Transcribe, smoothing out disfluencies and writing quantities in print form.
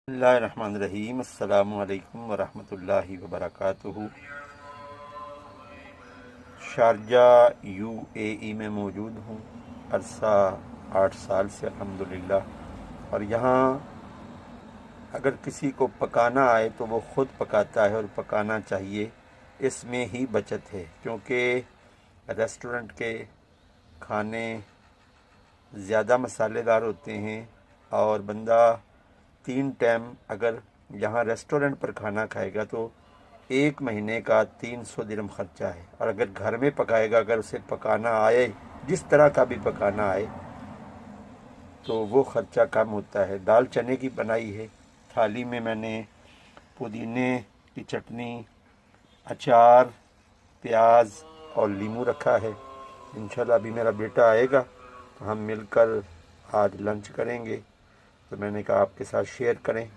बिस्मिल्लाहिर्रहमानिर्रहीम। अस्सलामु अलैकुम वरहमतुल्लाहि वबरकातुहू। शारजा यूएई में मौजूद हूँ अरसा 8 साल से अल्हम्दुलिल्लाह। और यहाँ अगर किसी को पकाना आए तो वो ख़ुद पकाता है और पकाना चाहिए, इसमें ही बचत है। क्योंकि रेस्टोरेंट के खाने ज़्यादा मसालेदार होते हैं और बंदा 3 टाइम अगर यहाँ रेस्टोरेंट पर खाना खाएगा तो 1 महीने का 300 दिरहम ख़र्चा है। और अगर घर में पकाएगा, अगर उसे पकाना आए, जिस तरह का भी पकाना आए, तो वो ख़र्चा कम होता है। दाल चने की बनाई है। थाली में मैंने पुदीने की चटनी, अचार, प्याज और नींबू रखा है। इंशाल्लाह अभी मेरा बेटा आएगा तो हम मिलकर आज लंच करेंगे, तो मैंने कहा आपके साथ शेयर करें।